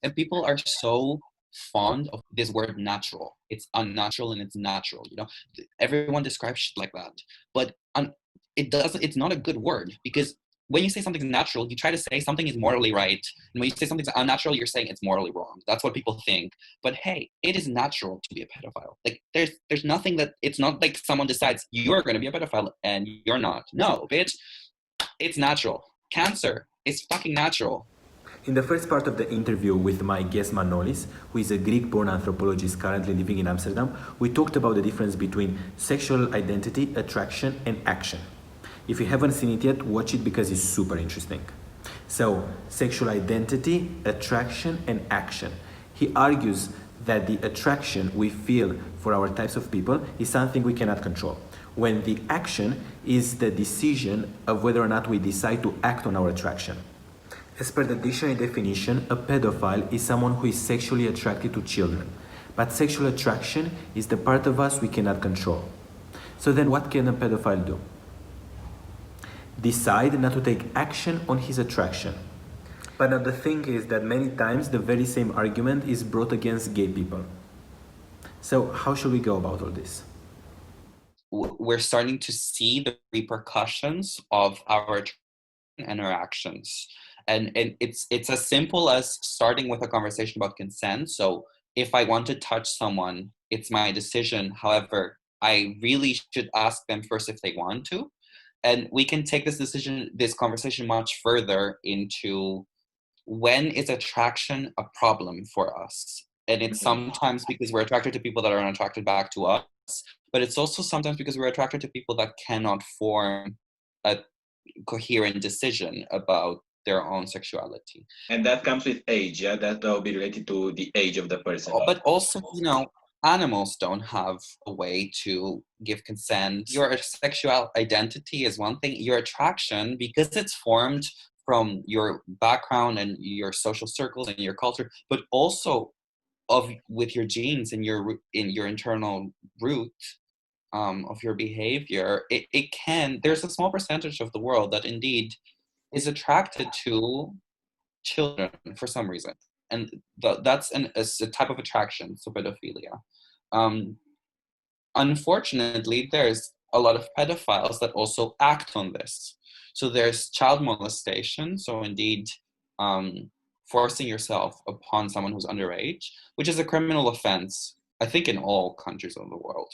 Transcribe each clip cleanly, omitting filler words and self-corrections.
And people are so fond of this word natural. It's unnatural and it's natural, you know. Everyone describes shit like that. But it's not a good word, because when you say something's natural, you try to say something is morally right. And when you say something's unnatural, you're saying it's morally wrong. That's what people think. But hey, it is natural to be a pedophile. Like there's nothing that, it's not like someone decides you're going to be a pedophile and you're not. No, bitch, it's natural. Cancer is fucking natural. In the first part of the interview with my guest Manolis, who is a Greek-born anthropologist currently living in Amsterdam, we talked about the difference between sexual identity, attraction, and action. If you haven't seen it yet, watch it because it's super interesting. So, sexual identity, attraction, and action. He argues that the attraction we feel for our types of people is something we cannot control, when the action is the decision of whether or not we decide to act on our attraction. As per the dictionary definition, a pedophile is someone who is sexually attracted to children. But sexual attraction is the part of us we cannot control. So then what can a pedophile do? Decide not to take action on his attraction. But now the thing is that many times the very same argument is brought against gay people. So how should we go about all this? We're starting to see the repercussions of our interactions. And it's as simple as starting with a conversation about consent. So if I want to touch someone, it's my decision. However, I really should ask them first if they want to. And we can take this conversation much further into, when is attraction a problem for us? And it's sometimes because we're attracted to people that are unattracted back to us, but it's also sometimes because we're attracted to people that cannot form a coherent decision about their own sexuality. And that comes with age, yeah? That will be related to the age of the person. But also, you know, animals don't have a way to give consent. Your sexual identity is one thing. Your attraction, because it's formed from your background and your social circles and your culture, but also with your genes and your internal root of your behavior, there's a small percentage of the world that indeed is attracted to children for some reason. And that's a type of attraction, so pedophilia. Unfortunately, there's a lot of pedophiles that also act on this. So there's child molestation, so indeed forcing yourself upon someone who's underage, which is a criminal offense, I think, in all countries of the world.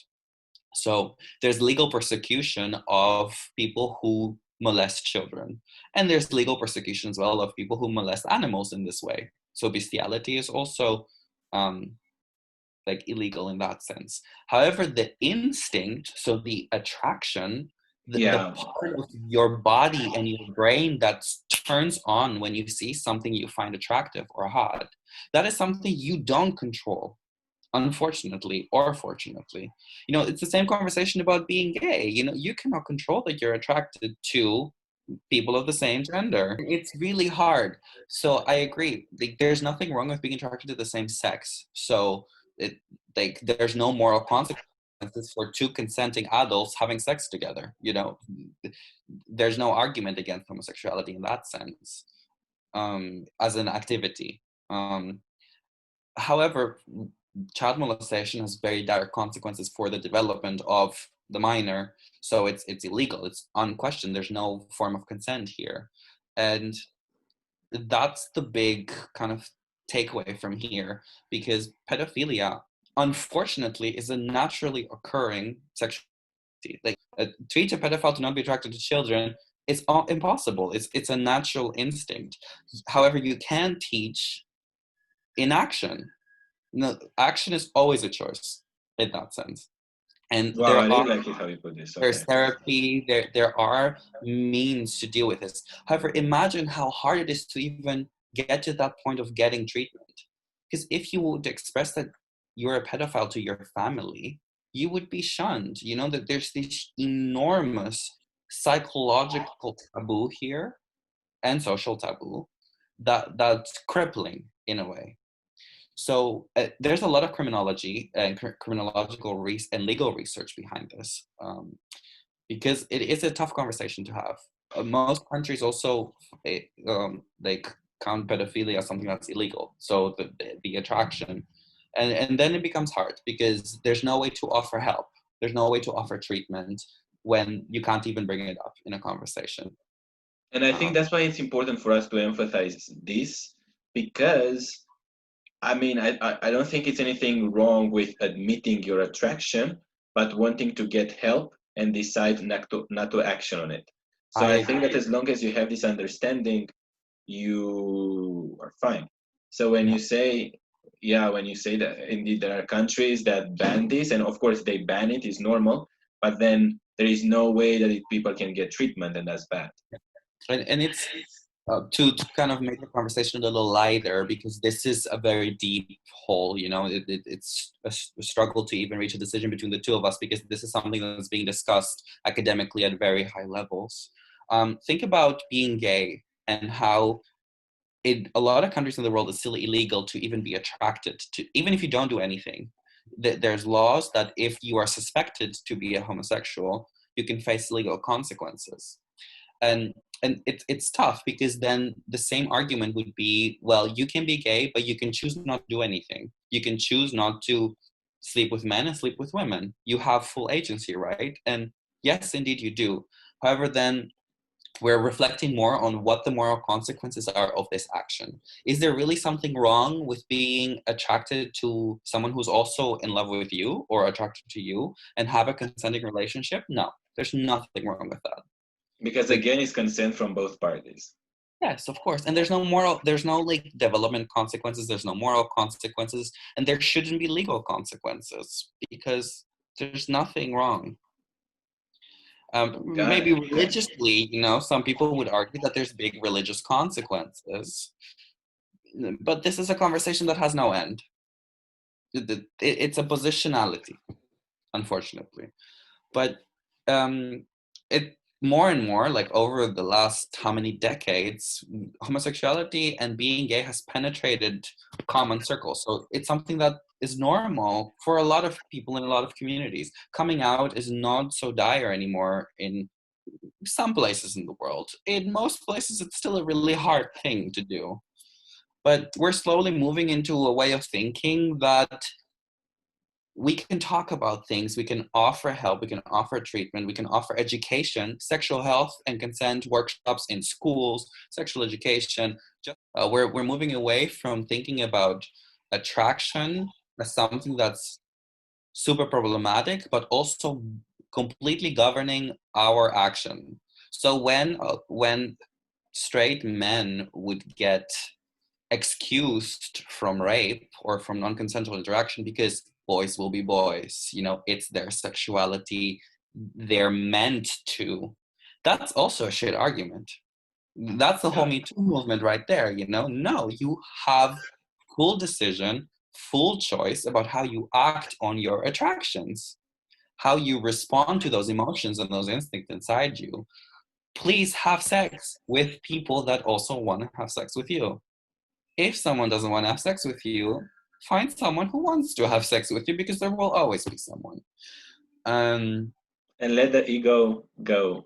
So there's legal persecution of people who molest children. And there's legal persecution as well of people who molest animals in this way. So bestiality is also like illegal in that sense. However, the instinct, so the attraction, the part of your body and your brain that turns on when you see something you find attractive or hot, that is something you don't control, unfortunately or fortunately. You know, it's the same conversation about being gay. You know, you cannot control that you're attracted to people of the same gender. It's really hard. So I agree. Like, there's nothing wrong with being attracted to the same sex. So there's no moral consequences for two consenting adults having sex together. You know, there's no argument against homosexuality in that sense, as an activity. However, child molestation has very dire consequences for the development of the minor. So it's illegal. It's unquestioned. There's no form of consent here. And that's the big kind of takeaway from here, because pedophilia, unfortunately, is a naturally occurring sexuality. Like, teach a pedophile to not be attracted to children, it's impossible. It's a natural instinct. However, you can teach inaction. No, action is always a choice in that sense. And wow, I really like it how you put this. Okay. There's therapy, there are means to deal with this. However, imagine how hard it is to even get to that point of getting treatment. Because if you would express that you're a pedophile to your family, you would be shunned. You know, that there's this enormous psychological taboo here and social taboo that's crippling in a way. So there's a lot of criminology and criminological and legal research behind this, because it is a tough conversation to have. Most countries also count pedophilia as something that's illegal. So the attraction, and then it becomes hard because there's no way to offer help. There's no way to offer treatment when you can't even bring it up in a conversation. And I think that's why it's important for us to emphasize this, because I mean, I don't think it's anything wrong with admitting your attraction, but wanting to get help and decide not to action on it. So I think that as long as you have this understanding, you are fine. So when you say, when you say that indeed there are countries that ban this, and of course they ban it, is normal, but then there is no way that people can get treatment, and that's bad. And it's to kind of make the conversation a little lighter, because this is a very deep hole, you know. It's a struggle to even reach a decision between the two of us, because this is something that's being discussed academically at very high levels. Think about being gay and how in a lot of countries in the world it's still illegal to even be attracted to, even if you don't do anything. There's laws that if you are suspected to be a homosexual, you can face legal consequences. And it's tough, because then the same argument would be, well, you can be gay, but you can choose not to do anything. You can choose not to sleep with men and sleep with women. You have full agency, right? And yes, indeed you do. However, then we're reflecting more on what the moral consequences are of this action. Is there really something wrong with being attracted to someone who's also in love with you or attracted to you and have a consenting relationship? No, there's nothing wrong with that. Because again, it's consent from both parties. Yes, of course. And there's no like development consequences, there's no moral consequences, and there shouldn't be legal consequences, because there's nothing wrong. Maybe religiously, you know, some people would argue that there's big religious consequences, but this is a conversation that has no end. It's a positionality, unfortunately. But it more and more, like over the last how many decades, homosexuality and being gay has penetrated common circles. So it's something that is normal for a lot of people in a lot of communities. Coming out is not so dire anymore in some places in the world. In most places, it's still a really hard thing to do. But we're slowly moving into a way of thinking that we can talk about things, we can offer help, we can offer treatment, we can offer education, sexual health and consent workshops in schools, sexual education. We're moving away from thinking about attraction as something that's super problematic, but also completely governing our action. So when straight men would get excused from rape or from non-consensual interaction because boys will be boys, you know, it's their sexuality, they're meant to. That's also a shit argument. That's the whole Me Too movement right there, you know? No, you have full decision, full choice about how you act on your attractions, how you respond to those emotions and those instincts inside you. Please have sex with people that also want to have sex with you. If someone doesn't want to have sex with you, find someone who wants to have sex with you, because there will always be someone. And let the ego go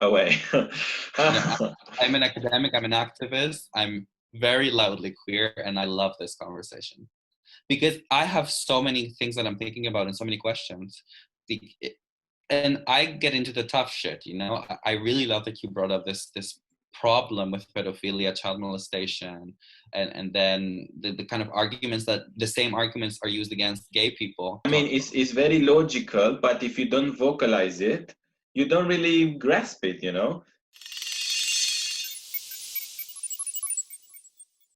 away. I'm an academic, I'm an activist, I'm very loudly queer, and I love this conversation. Because I have so many things that I'm thinking about and so many questions. And I get into the tough shit, you know? I really love that you brought up this problem with pedophilia, child molestation, and then the kind of arguments that the same arguments are used against gay people. I mean, it's very logical, but if you don't vocalize it, you don't really grasp it, you know?